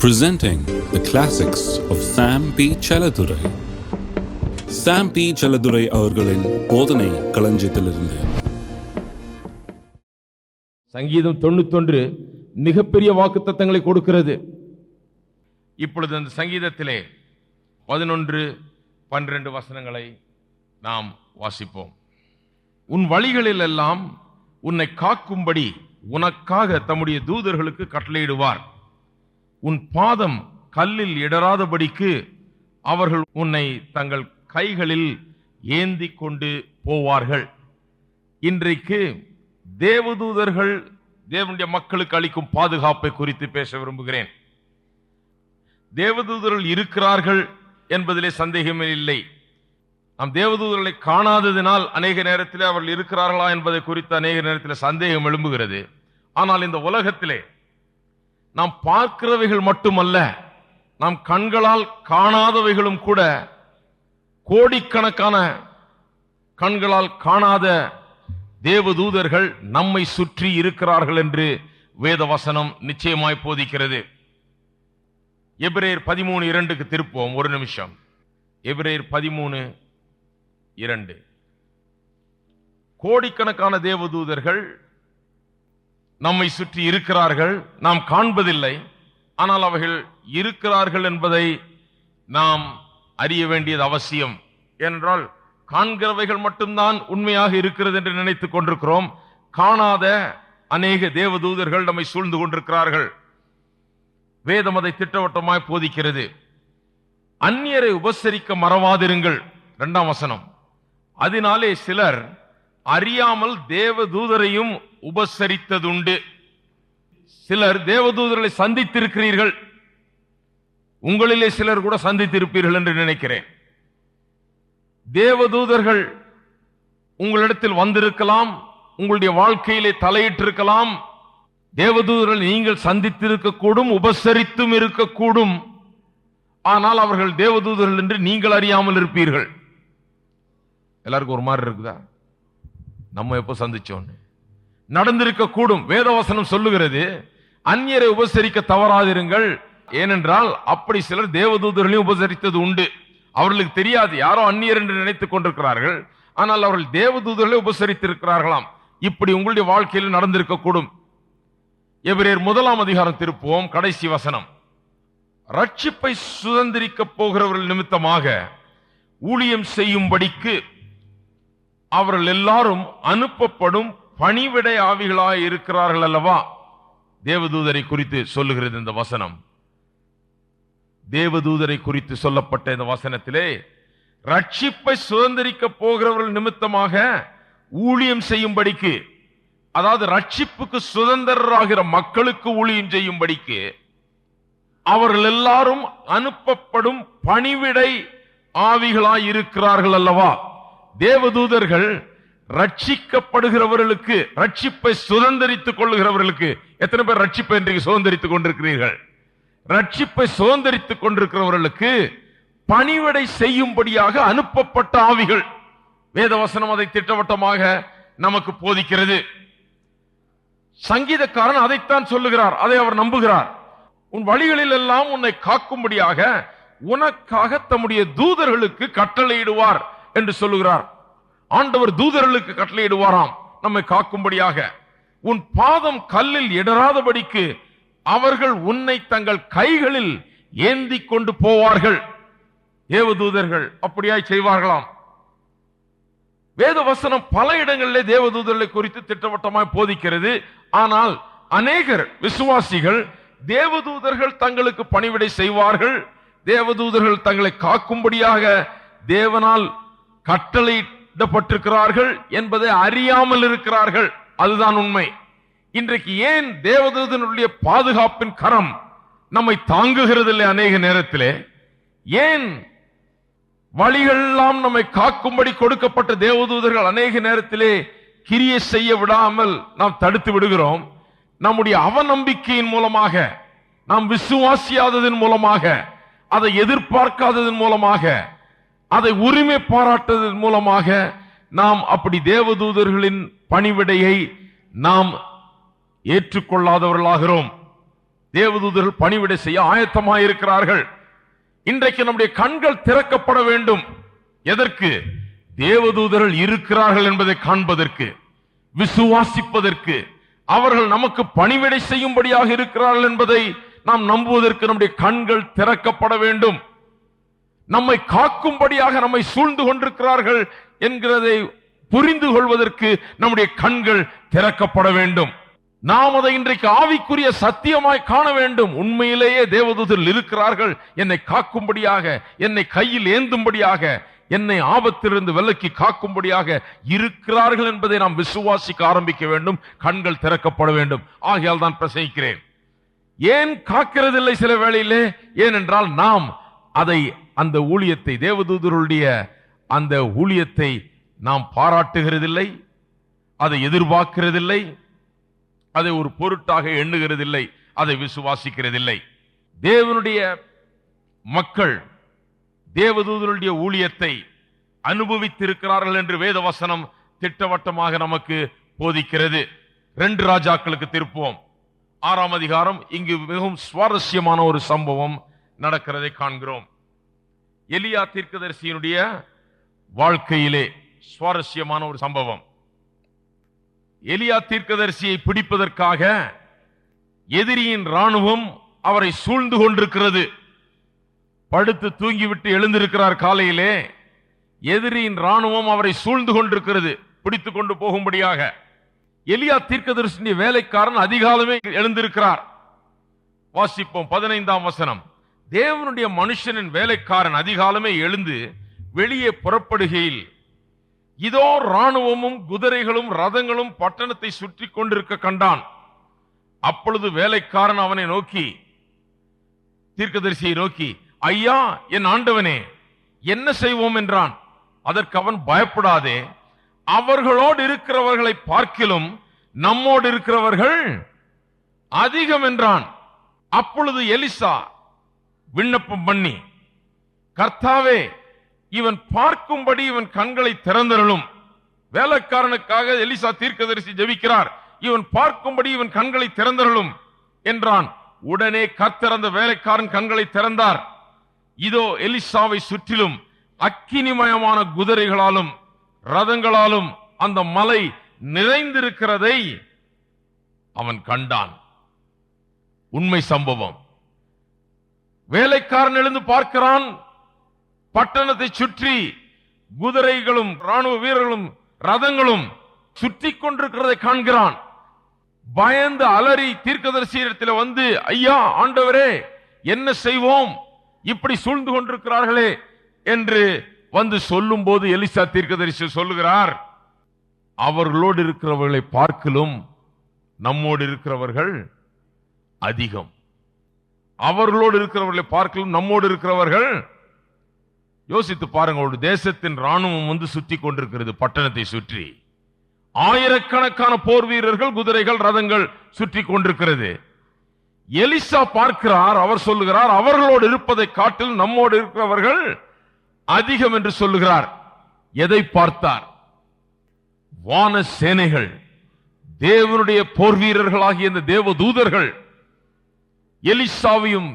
Presenting the classics of Sam P. Chaladurai. Sam P. Chaladurai அவர்களின் போதனை களஞ்சியத்திலிருந்து. சங்கீதம் 91 மிகப்பெரிய வாக்குத்தத்தங்களை கொடுக்கிறது. இப்பொழுது அந்த சங்கீதத்திலே 11, 12 வசனங்களை நாம் வாசிப்போம். உன் வழிகளில் எல்லாம் உன்னை காக்கும்படி உனக்காக தம்முடைய தூதர்களுக்கு கட்டளையிடுவார். உன் பாதம் கல்லில் இடராதபடிக்கு அவர்கள் உன்னை தங்கள் கைகளில் ஏந்தி கொண்டு போவார்கள். இன்றைக்கு தேவதூதர்கள் தேவனுடைய மக்களுக்கு அளிக்கும் பாதுகாப்பை குறித்து பேச விரும்புகிறேன். தேவதூதர்கள் இருக்கிறார்கள் என்பதிலே சந்தேகமே இல்லை. நாம் தேவதூதர்களை காணாததினால் அநேக நேரத்தில் அவர்கள் இருக்கிறார்களா என்பதை குறித்து அநேக நேரத்தில் சந்தேகம் எழும்புகிறது. ஆனால் இந்த உலகத்திலே நாம் பார்க்கிறவைகள் மட்டுமல்ல, நாம் கண்களால் காணாதவைகளும் கூட, கோடிக்கணக்கான கண்களால் காணாத தேவதூதர்கள் நம்மை சுற்றி இருக்கிறார்கள் என்று வேதவசனம் நிச்சயமாய் போதிக்கிறது. எபிரேயர் 13:2 திருப்போம் ஒரு நிமிஷம். எபிரேயர் 13:2. கோடிக்கணக்கான தேவதூதர்கள் நம்மை சுற்றி இருக்கிறார்கள். நாம் காண்பதில்லை, ஆனால் அவைகள் இருக்கிறார்கள் என்பதை நாம் அறிய வேண்டியது அவசியம். ஏனென்றால் காண்கிறவைகள் மட்டும்தான் உண்மையாக இருக்கிறது என்று நினைத்துக் கொண்டிருக்கிறோம். காணாத அநேக தேவதூதர்கள் நம்மை சூழ்ந்து கொண்டிருக்கிறார்கள். வேதம் அதை திட்டவட்டமாய் போதிக்கிறது. அந்நியரை உபசரிக்க மறவாதிருங்கள், 2ஆம் வசனம். அதனாலே சிலர் அறியாமல் தேவதூதரையும் உபசரித்ததுண்டு. சிலர் தேவதூதர்களை சந்தித்திருக்கிறீர்கள். உங்களிலே சிலர் கூட சந்தித்திருப்பீர்கள் என்று நினைக்கிறேன். தேவதூதர்கள் உங்களிடத்தில் வந்திருக்கலாம், உங்களுடைய வாழ்க்கையிலே தலையிட்டிருக்கலாம். தேவதூதர்கள் நீங்கள் சந்தித்திருக்கக்கூடும், உபசரித்தும் இருக்கக்கூடும். ஆனால் அவர்கள் தேவதூதர்கள் என்று நீங்கள் அறியாமல் இருப்பீர்கள். எல்லாருக்கும் ஒரு மாதிரி இருக்குதா? நம்ம எப்போ சந்திச்சோன்னு நடந்திருக்க கூடும். வேதவசனம் சொல்லுகிறது, அந்நியரை உபசரிக்க தவறாதிருங்கள். ஏனென்றால் அப்படி சிலர் தேவதூதர்களையும் உபசரித்தது உண்டு. அவர்களுக்கு தெரியாது, யாரோ அந்நியர் என்று நினைத்துக் கொண்டிருக்கிறார்கள், ஆனால் அவர்கள் தேவதூதர்களை உபசரித்திருக்கிறார்களாம். இப்படி உங்களுடைய வாழ்க்கையில் நடந்திருக்க கூடும். எபிரேயர் 1ஆம் அதிகாரம் திருப்புவோம், கடைசி வசனம். ரட்சிப்பை சுதந்திரிக்க போகிறவர்கள் நிமித்தமாக ஊழியம் செய்யும்படிக்கு அவர்கள் எல்லாரும் அனுப்பப்படும் பணிவிடை ஆவிகளாய் இருக்கிறார்கள் அல்லவா? தேவதூதரை குறித்து சொல்லுகிறது இந்த வசனம். தேவதூதரை குறித்து சொல்லப்பட்ட இந்த வசனத்திலே ரட்சிப்பை சுதந்திரிக்க போகிறவர்கள் நிமித்தமாக ஊழியம் செய்யும்படிக்கு, அதாவது ரட்சிப்புக்கு சுதந்திரராகிற மக்களுக்கு ஊழியம் செய்யும்படிக்கு அவர்கள் எல்லாரும் அனுப்பப்படும் பணிவிடை ஆவிகளாய் இருக்கிறார்கள் அல்லவா? தேவதூதர்கள் ரட்சிக்கப்படுகிறவர்களுக்கு, ரட்சிப்பை சுதந்திரித்துக் கொள்ளுகிறவர்களுக்கு, எத்தனை பேர் ரட்சிப்பை இன்றைக்கு சுதந்திரித்துக் கொண்டிருக்கிறீர்கள்? ரட்சிப்பை சுதந்திரித்துக் கொண்டிருக்கிறவர்களுக்கு பணிவிடை செய்யும்படியாக அனுப்பப்பட்ட ஆவிகள். வேதவசனம் அதை திட்டவட்டமாக நமக்கு போதிக்கிறது. சங்கீதக்காரன் அதைத்தான் சொல்லுகிறார், அதை அவர் நம்புகிறார். உன் வழிகளில் எல்லாம் உன்னை காக்கும்படியாக உனக்காக தம்முடைய தூதர்களுக்கு கட்டளையிடுவார் என்று சொல்லுகிறார். ஆண்டவர் தூதர்களுக்கு கட்டளையிடுவாராம் நம்மை காக்கும்படியாக. உன் பாதம் கல்லில் இடராதபடிக்கு அவர்கள் உன்னை தங்கள் கைகளில் ஏந்தி கொண்டு போவார்கள். தேவதூதர்கள் அப்படியாய் செய்வார்களாம். வேதவசனம் பல இடங்களிலே தேவதூதர்களை குறித்து திட்டவட்டமாய் போதிக்கிறது. ஆனால் அநேகர் விசுவாசிகள் தேவதூதர்கள் தங்களுக்கு பணிவிடை செய்வார்கள், தேவதூதர்கள் தங்களை காக்கும்படியாக தேவனால் கட்டளையிடப்பட்டிருக்கிறார்கள் என்பதை அறியாமல் இருக்கிறார்கள். அதுதான் உண்மை. இன்றைக்கு ஏன் தேவதூதனுடைய பாதுகாப்பின் கரம் நம்மை தாங்குகிறது இல்லை? அநேக நேரத்திலே ஏன் வழிகளெல்லாம் நம்மை காக்கும்படி கொடுக்கப்பட்ட தேவதூதர்கள் அநேக நேரத்திலே கிரியை செய்ய விடாமல் நாம் தடுத்து விடுகிறோம்? நம்முடைய அவநம்பிக்கையின் மூலமாக, நாம் விசுவாசியாததன் மூலமாக, அதை எதிர்பார்க்காததன் மூலமாக, அதை உரிமை பாராட்டுவதன் மூலமாக நாம் அப்படி தேவதூதர்களின் பணிவிடையை நாம் ஏற்றுக்கொள்ளாதவர்களாகிறோம். தேவதூதர்கள் பணிவிடை செய்ய ஆயத்தமாயிருக்கிறார்கள். இன்றைக்கு நம்முடைய கண்கள் திறக்கப்பட வேண்டும். எதற்கு? தேவதூதர்கள் இருக்கிறார்கள் என்பதை காண்பதற்கு, விசுவாசிப்பதற்கு, அவர்கள் நமக்கு பணிவிடை செய்யும்படியாக இருக்கிறார்கள் என்பதை நாம் நம்புவதற்கு நம்முடைய கண்கள் திறக்கப்பட வேண்டும். நம்மை காக்கும்படியாக நம்மை சூழ்ந்து கொண்டிருக்கிறார்கள் என்கிறதை புரிந்து கொள்வதற்கு நம்முடைய கண்கள் திறக்கப்பட வேண்டும். நாம் அதை இன்றைக்கு ஆவிக்குரிய சத்தியமாய் காண வேண்டும். உண்மையிலேயே தேவதூதர்கள் இருக்கிறார்கள், என்னை காக்கும்படியாக, என்னை கையில் ஏந்தும்படியாக, என்னை ஆபத்திலிருந்து விலக்கி காக்கும்படியாக இருக்கிறார்கள் என்பதை நாம் விசுவாசிக்க ஆரம்பிக்க வேண்டும். கண்கள் திறக்கப்பட வேண்டும். ஆகையால் தான் பிரசங்கிக்கிறேன். ஏன் காக்கிறதில்லை சில வேளையிலே? ஏனென்றால் நாம் அதை, அந்த ஊழியத்தை, தேவதூதருடைய அந்த ஊழியத்தை நாம் பாராட்டுகிறதில்லை, அதை எதிர்பார்க்கிறதில்லை, அதை ஒரு பொருட்டாக எண்ணுகிறதில்லை, அதை விசுவாசிக்கிறதில்லை. தேவனுடைய மக்கள் தேவதூதருடைய ஊழியத்தை அனுபவித்திருக்கிறார்கள் என்று வேதவசனம் திட்டவட்டமாக நமக்கு போதிக்கிறது. 2 ராஜாக்களுக்கு திருப்புவோம், 6ஆம் அதிகாரம். இங்கு மிகவும் சுவாரஸ்யமான ஒரு சம்பவம் நடக்கிறதை காண்கிறோம். எலியா தீர்க்கதரிசியினுடைய வாழ்க்கையிலே சுவாரஸ்யமான ஒரு சம்பவம். எலியா தீர்க்கதரிசியை பிடிப்பதற்காக எதிரியின் ராணுவம் அவரை சூழ்ந்து கொண்டிருக்கிறது. படுத்து தூங்கிவிட்டு எழுந்திருக்கிறார் காலையிலே. எதிரியின் ராணுவம் அவரை சூழ்ந்து கொண்டிருக்கிறது, பிடித்துக் கொண்டு போகும்படியாக. எலியா தீர்க்கதரிசியுடைய வேலைக்காரன் அதிகாலமே எழுந்திருக்கிறார். வாசிப்போம் 15ஆம் வசனம். தேவனுடைய மனுஷனின் வேலைக்காரன் அதிகாலமே எழுந்து வெளியே புறப்படுகையில், இதோ ராணுவமும் குதிரைகளும் ரதங்களும் பட்டணத்தை சுற்றி கொண்டிருக்க கண்டான். அப்பொழுது வேலைக்காரன் அவனை நோக்கி, தீர்க்கதரிசியை நோக்கி, ஐயா, என் ஆண்டவனே, என்ன செய்வோம் என்றான். அதற்கு அவன், பயப்படாதே, அவர்களோடு இருக்கிறவர்களை பார்க்கிலும் நம்மோடு இருக்கிறவர்கள் அதிகம் என்றான். அப்பொழுது எலிசா விண்ணப்பம் பண்ணி, கர்த்தாவே, இவன் பார்க்கும்படி இவன் கண்களை திறந்தருளும். வேலைக்காரனுக்காக எலிசா தீர்க்கதரிசி ஜெபிக்கிறார். இவன் பார்க்கும்படி இவன் கண்களை திறந்தருளும் என்றான். உடனே கர்த்தர் அந்த வேலைக்காரன் கண்களை திறந்தார். இதோ எலிசாவை சுற்றிலும் அக்கினிமயமான குதிரைகளாலும் ரதங்களாலும் அந்த மலை நிறைந்திருக்கிறதை அவன் கண்டான். உண்மை சம்பவம். வேலைக்காரன் எழுந்து பார்க்கிறான். பட்டணத்தை சுற்றி குதிரைகளும் ராணுவ வீரர்களும் ரதங்களும் சுற்றி கொண்டிருக்கிறதை காண்கிறான். பயந்து அலறி தீர்க்கதரிசியிடத்தில் வந்து, ஐயா, ஆண்டவரே, என்ன செய்வோம், இப்படி சூழ்ந்து கொண்டிருக்கிறார்களே என்று வந்து சொல்லும் போது எலிசா தீர்க்கதரிசி சொல்லுகிறார், அவர்களோடு இருக்கிறவர்களை பார்க்கலும் நம்மோடு இருக்கிறவர்கள் அதிகம். அவர்களோடு இருக்கிறவர்களை பார்க்கலும் நம்மோடு இருக்கிறவர்கள். யோசித்து பாருங்க, ஒரு தேசத்தின் ராணுவம் வந்து சுற்றி கொண்டிருக்கிறது, பட்டணத்தை சுற்றி ஆயிரக்கணக்கான போர் வீரர்கள், குதிரைகள், ரதங்கள் சுற்றி கொண்டிருக்கிறது. எலிசா பார்க்கிறார். அவர் சொல்லுகிறார், அவர்களோடு இருப்பதை காட்டில் நம்மோடு இருக்கிறவர்கள் அதிகம் என்று சொல்லுகிறார். எதை பார்த்தார்? வான சேனைகள், தேவனுடைய போர் வீரர்களாகிய இந்த தேவ தூதர்கள் எலிசாவையும்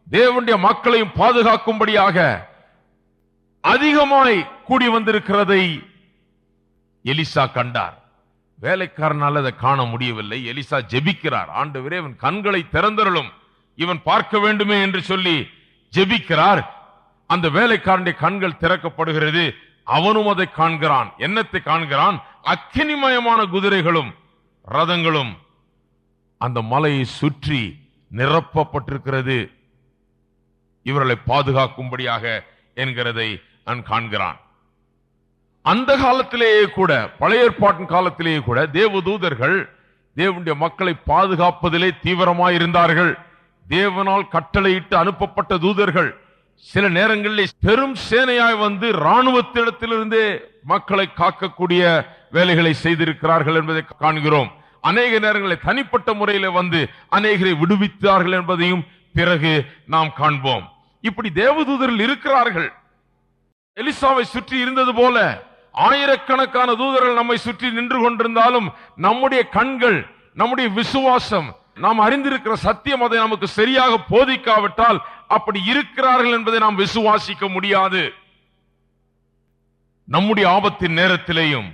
தேவனுடைய மக்களையும் பாதுகாக்கும்படியாக அதிகமாய் கூடி வந்திருக்கிறதை எலிசா கண்டார். வேலைக்காரனால் அதை காண முடியவில்லை. எலிசா ஜெபிக்கிறார், ஆண்டவரே, இவன் கண்களை திறந்தருளும், இவன் பார்க்க வேண்டுமே என்று சொல்லி ஜெபிக்கிறார். அந்த வேலைக்காரனுடைய கண்கள் திறக்கப்படுகிறது. அவனும் அதை காண்கிறான். என்னத்தை காண்கிறான்? அக்கினிமயமான குதிரைகளும் ரதங்களும் அந்த மலையை சுற்றி நிரப்பப்பட்டிருக்கிறது, இவர்களை பாதுகாக்கும்படியாக என்கிறதை நான் காண்கிறான். அந்த காலத்திலேயே கூட, பழைய ஏற்பாட்டின் காலத்திலேயே கூட தேவதூதர்கள் தேவனுடைய மக்களை பாதுகாப்பதிலே தீவிரமாயிருந்தார்கள். தேவனால் கட்டளையிட்டு அனுப்பப்பட்ட தூதர்கள் சில நேரங்களில் பெரும் சேனையாய் வந்து ராணுவத்திடத்திலிருந்தே மக்களை காக்கக்கூடிய வேலைகளை செய்திருக்கிறார்கள் என்பதை காண்கிறோம். அநேக நேரங்களில் தனிப்பட்ட முறையில் வந்து அநேகரை விடுவித்தார்கள் என்பதையும் பிறகு நாம் காண்போம். இப்படி தேவதூதர்கள் இருக்கிறார்கள். எலிசாவை சுற்றி இருந்தது போல ஆயிரக்கணக்கான தூதர்கள் நம்மை சுற்றி நின்று கொண்டிருந்தாலும் நம்முடைய கண்கள், நம்முடைய விசுவாசம் நாம் அறிந்திருக்கிற சத்தியம் அதை நமக்கு சரியாக போதிக்காவிட்டால் அப்படி இருக்கிறார்கள் என்பதை நாம் விசுவாசிக்க முடியாது. நம்முடைய ஆபத்தின் நேரத்திலேயும்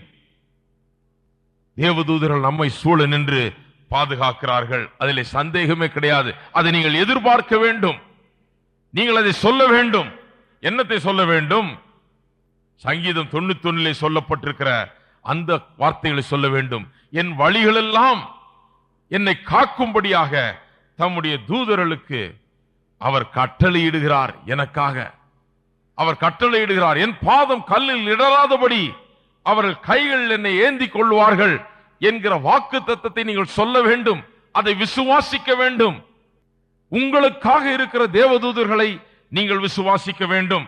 தேவதூதர்கள் நம்மை சூழ நின்று பாதுகாக்கிறார்கள். அதிலே சந்தேகமே கிடையாது. அதை நீங்கள் எதிர்பார்க்க வேண்டும். நீங்கள் அதை சொல்ல வேண்டும். என்னத்தை சொல்ல வேண்டும்? சங்கீதம் 91 சொல்லப்பட்டிருக்கிற அந்த வார்த்தைகளை சொல்ல வேண்டும். என் வழிகளெல்லாம் என்னை காக்கும்படியாக தம்முடைய தூதர்களுக்கு அவர் கட்டளையிடுகிறார். எனக்காக அவர் கட்டளையிடுகிறார். என் பாதம் கல்லில் இடராதபடி அவர்கள் கைகள் என்னை ஏந்தி கொள்வார்கள் என்கிற வாக்கு தத்தத்தை நீங்கள் சொல்ல வேண்டும். அதை விசுவாசிக்க வேண்டும். உங்களுக்காக இருக்கிற தேவதூதர்களை நீங்கள் விசுவாசிக்க வேண்டும்.